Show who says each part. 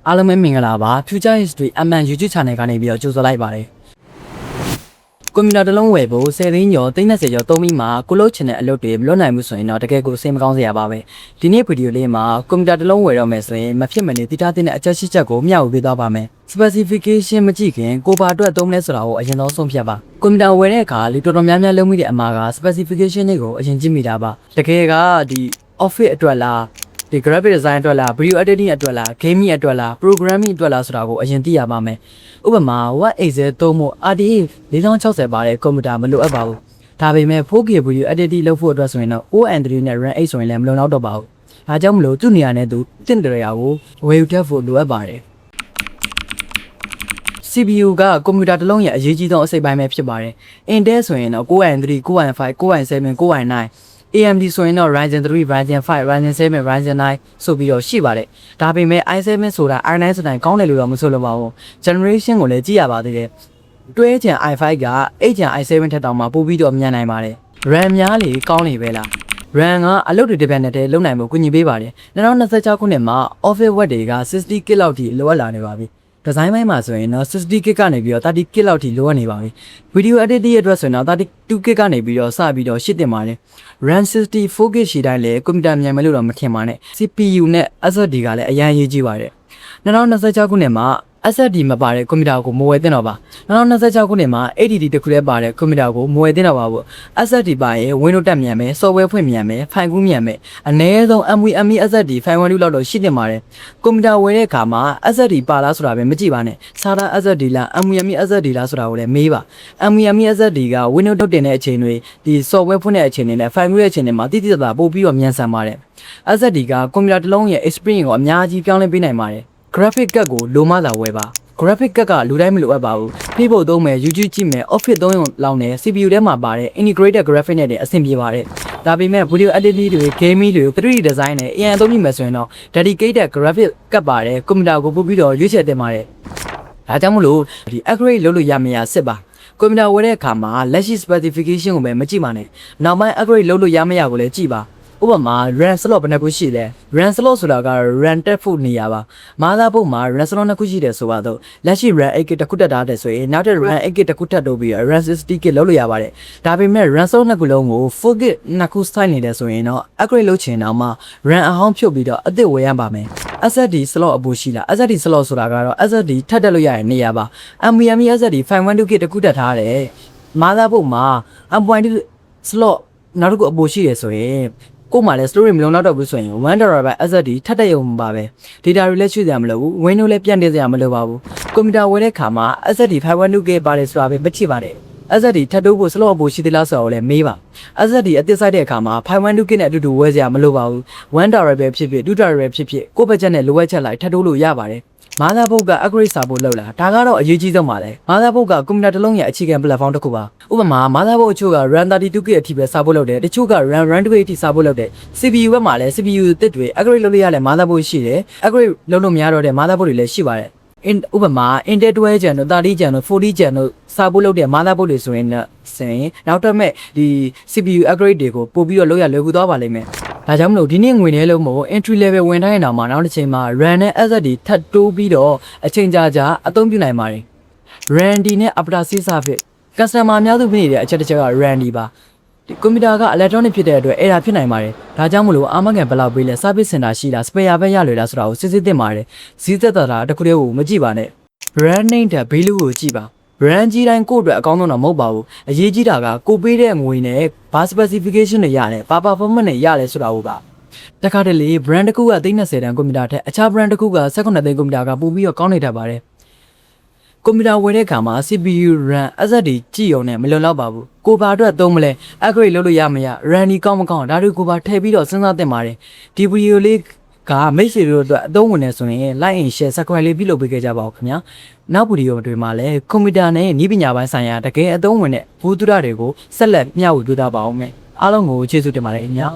Speaker 1: အားလုံးပဲမင်္ဂလာပါ Future History MN YouTube Channel ကနေပြီးတော့ကြိုဆိုလိုက်ပါတယ်ကွန်ပျူတာတစ်လုံးဝယ်ဖို့10သိန်းကျော်30ကျော်သုံးပြီးမှကိုလို့ချင်တဲ့အလုပ်တွေမလုပ်နိုင်ဘူးဆိုရင်တော့တကယ်ကိုစိတ်မကောင်းစရာပါပဲဒီနေ့ဗီဒီယိုလေးမှာကွန်ပျူတာတစ်လုံးဝယ်တော့မယ်ဆိုရင်မဖြစ်မနေတည်ထားတဲ့အချက်ရှိချက်ကိုမျှဝေပေးသွားပါမယ် specification မကြည့်ခင်ကိုပါအတွက်သုံးလဲဆိုတာကိုအရင်ဆုံးဆုံးဖြတ်ပါကွန်ပျူတာဝယ်တဲ့အခါလေတော်တော်များများလုံးမိတဲ့အမှားက specification တွေကိုအရင်ကြည့်မိတာပါတကယ်ကဒီ office အတွက်လားဒီ graphic design အတွက်လား video editing အတွက်လား gaming အတွက်လား programming အတွက်လားဆိုတာကိုအရင်သိရပါမယ်ဥပမာ Word Excel သုံးဖို့ RDA 4060ပါတဲ့ကွန်ပျူတာမလိုအပ်ပါဘူးဒါပေမဲ့ 4K video editing လုပ်ဖို့အတွက်ဆိုရင်တော့ ON3 နဲ့ RAM 8ဆိုရင်လည်းမလုံလောက်တော့ပါဘူးဒါကြောင့်မလို့သူ့နေရာနဲ့သူတင့်တယ်ရာကိုဝယ်ယူတတ်ဖို့လိုအပ်ပါတယ် CPU ကကွန်ပျူတာတစ်လုံးရဲ့အရေးကြီးဆုံးအစိတ်ပိုင်းပဲဖြစ်ပါတယ် Intel ဆိုရင်တော့ Core i3 Core i5 Core i7 Core i9 AMD ဆိုရင်တော့ Ryzen 3 Ryzen 5 Ryzen 7 Ryzen 9ဆိုပြီးတော့ရှိပါတယ်ဒါပေမဲ့ i7 ဆိုတာ i9 ဆိုတိုင်းကောင်းတယ်လို့တော့မဆိုလိုပါဘူး generation ကိုလည်းကြည့်ရပါသေးတယ်တွဲချင် i5 က8ချင် i7 ထက်တောင်မှပိုပြီးတော့မြန်နိုင်ပါတယ် RAM များလေကောင်းနေပဲလား RAM ကအလုပ်တွေတစ်ပတ်နဲ့တည်းလုံနိုင်မှုကူညီပေးပါတယ်2026ခုနှစ်မှာ Office Word တွေက 60GB လောက်ထိလိုအပ်လာနေပါပြီဒီဇိုင်းပိုင်းမှာဆိုရင်တော့ 60GB ကနေပြီးတော့ 30GB လောက်ထိလိုအပ်နေပါပြီ Video Editing အတွက်ဆိုရင်တော့ 32GB ကနေပြီးတော့စပြီးတော့ရှစ်တင်ပါတယ် RAM 64GB ရှိတိုင်းလေကွန်ပျူတာမြန်မယ်လို့တော့မထင်ပါနဲ့ CPU နဲ့ SSD ကလည်းအရင်ရေးကြည့်ပါတယ်2026ခုနှစ်မှာSSD မပါတဲ့ကွန်ပျူတာကိုမဝယ်သင့်တော့ပါ2026ခုနှစ်မှာ ADD တခုလည်းပါတဲ့ကွန်ပျူတာကိုမဝယ်သင့်တော့ပါဘူး SSD ပါရင် Windows တက်မြန်မယ် software ဖွင့်မြန်မယ် ဖိုင်ကူးမြန်မယ်အနည်းဆုံး NVMe SSD 512လောက်တော့ရှိသင့်ပါတယ်ကွန်ပျူတာဝယ်တဲ့အခါမှာ SSD ပါလားဆိုတာပဲမကြည့်ပါနဲ့ SATA SSD လား NVMe SSD လားဆိုတာကိုလည်းမေးပါ NVMe SSD က Windows ထုတ်တင်တဲ့အချိန်တွေဒီ software ဖွင့်တဲ့အချိန်တွေနဲ့ ဖိုင်ကူးတဲ့အချိန်တွေမှာတိတိကျကျပို့ပြီးတော့မြန်ဆန်ပါတယ် SSD ကကွန်ပျူတာတစ်လုံးရဲ့ experience ကိုအများကြီးပြောင်းလဲပေးနိုင်ပါတယ်graphic card ကိုလိုမှသာဝယ်ပါ graphic card ကလူတိုင်းမလိုအပ်ပါဘူးဖိဖို့သုံးမယ် YouTube ကြည့်မယ် Office သုံးရုံလောက်နဲ့ CPU ထဲမှာပါတဲ့ integrated graphic နဲ့အဆင်ပြေပါတယ်ဒါပေမဲ့ video editing တွေ gaming တွေ 3D design နဲ့ AI သုံးကြည့်မယ်ဆိုရင်တော့ dedicated graphic card ပါတယ်ကွန်ပျူတာကိုပို့ပြီးတော့ရွေးချယ်တင်ပါတယ်ဒါကြောင့်မလို့ဒီ upgrade လုပ်လို့ရမရစစ်ပါကွန်ပျူတာဝယ်တဲ့အခါမှာလက်ရှိ specification ကိုပဲမကြည့်ပါနဲ့နောက်ပိုင်း upgrade လုပ်လို့ရမရကိုလည်းကြည့်ပါဥပမာ RAM slot ဘယ်နှခုရှိလဲ RAM slot ဆိုတာက RAM တက်ဖို့နေရပါမာသာပုတ်မှာ RAM slot နှစ်ခုရှိတယ်ဆိုတော့လက်ရှိ RAM 8GB တစ်ခုတက်ထားတယ်ဆိုရင်နောက်ထပ် RAM 8GB တစ်ခုတက်တော့ပြီး RAM 60GB လောက်လို့ရပါတယ်ဒါပေမဲ့ RAM slot နှစ်ခုလုံးကို 4GB နှစ်ခုစိုက်နေတယ်ဆိုရင်တော့ upgrade လုပ်ချင်တော့မှ RAM အဟောင်းဖြုတ်ပြီးတော့အသစ်ဝယ်ရပါမယ် SSD slot အပူရှိလား SSD slot ဆိုတာကတော့ SSD ထပ်တက်လို့ရရင်နေရပါ NVMe SSD 512GB တစ်ခုတက်ထားတယ်မာသာပုတ်မှာ M.2 slot နောက်တစ်ခုအပူရှိတယ်ဆိုရင်ကိုမှလည်း story မလုံးတော့ဘူးဆိုရင် 1TB SSD ထပ်တက်ရုံပါပဲ data တွေလည်းရွှေ့စရာမလိုဘူး Windows လည်းပြန်တင်စရာမလိုပါဘူးကွန်ပျူတာဝယ်တဲ့အခါမှာ SSD 512GB ပါတယ်ဆိုတာပဲမကြည့်ပါနဲ့ SSD ထပ်တိုးဖို့ slot ဖို့ရှိသေးလားဆိုတာကိုလည်းမေးပါ SSD အသစ်ဆိုင်တဲ့အခါမှာ 512GB နဲ့အတူတူဝယ်စရာမလိုပါဘူး 1TB ပဲဖြစ်ဖြစ် 2TB ပဲဖြစ်ဖြစ်ကိုယ့်ဘက်ချက်နဲ့လိုအပ်ချက်လိုက်ထပ်တိုးလို့ရပါတယ်မာသာဘုတ်က upgrade စာဖို့လောက်လာဒါကတော့အရေးကြီးဆုံးပါလေမာသာဘုတ်ကကွန်ပျူတာတစ်လုံးရဲ့အခြေခံ platform တစ်ခုပါဥပမာမာသာဘုတ်အချို့က RAM 32GB အထိပဲစာဖို့လောက်တယ်တချို့က RAM 128အထိစာဖို့လောက်တယ် CPU ဘက်မှာလည်း CPU အသစ်တွေ upgrade လုပ်လို့ရတဲ့မာသာဘုတ်ရှိတယ် upgrade လုပ်လို့မရတော့တဲ့မာသာဘုတ်တွေလည်းရှိပါတယ်ဥပမာ Intel 12 Gen တို့ 30 Gen တို့ 40 Gen တို့စာဖို့လုပ်တဲ့မာသာဘုတ်တွေဆိုရင်နောက်တော့မဲ့ဒီ CPU upgrade တွေကိုပို့ပြီးတော့လုပ်ရလွယ်ကူသွားပါလိမ့်မယ်ဒါကြောင့်မလို့ဒီနေ့ငွေနဲ့လို့မို့ entry level ဝင်တိုင်းအောင်မှာနောက်တစ်ချိန်မှာ RAM နဲ့ SSD ထပ်တိုးပြီးတော့အချိန်ကြာအသုံးပြုနိုင်ပါတယ် RAM D နဲ့ after sales service customer အများစုဖြစ်နေတဲ့အချက်တစ်ချက်က RAM D ပါဒီကွန်ပျူတာက electronic ဖြစ်တဲ့အတွက်အဲ့ဒါဖြစ်နိုင်ပါတယ်ဒါကြောင့်မလို့အာမခံဘယ်လောက်ပေးလဲ service center ရှိလား spare ပဲရလွယ်လားဆိုတာကိုစစ်စစ်သင့်ပါတယ်ဈေးသက်သာတာတခုတည်းကိုမကြည့်ပါနဲ့ brand name တဲ့ value ကိုကြည့်ပါ brand ကြီးတိုင်းကိုယ့်အတွက်အကောင်းဆုံးတော့မဟုတ်ပါဘူးအရေးကြီးတာကကိုပေးတဲ့ငွေနဲ့ဘာ specification တွေရတယ်ဘာ performance တွေရတယ်ဆိုတာကိုပါတခါတလေ brand တစ်ခုက30တန်ကွန်ပျူတာထက်အခြား brand တစ်ခုက18သိန်းကွန်ပျူတာကပိုပြီးတော့ကောင်းနေတတ်ပါတယ်ကွန်ပျူတာဝယ်တဲ့အခါမှာ CPU RAM SSD ကြည့်ရုံနဲ့မလွန်တော့ပါဘူးကိုပါအတွက်သုံးမလဲ upgrade လုပ်လို့ရမရ RAM ဒီကောင်းမကောင်းဒါတွေကိုပါထည့်ပြီးတော့စဉ်းစားသင့်ပါတယ်ဒီဗီဒီယိုလေးကမိတ်ဆွေတို့အတွက်အသုံးဝင်နေဆိုရင် like and share subscribe လေးပြုလုပ်ပေးခဲ့ကြပါဦးခင်ဗျာနောက်ဗီဒီယိုတွေမှာလည်းကွန်ပျူတာနဲ့နည်းပညာပိုင်းဆိုင်ရာတကယ်အသုံးဝင်တဲ့ဘူးတုဒတွေကိုဆက်လက်မျှဝေပေးသွားပါအောင်မယ်အားလုံးကိုကျေးဇူးတင်ပါတယ်ခင်ဗျာ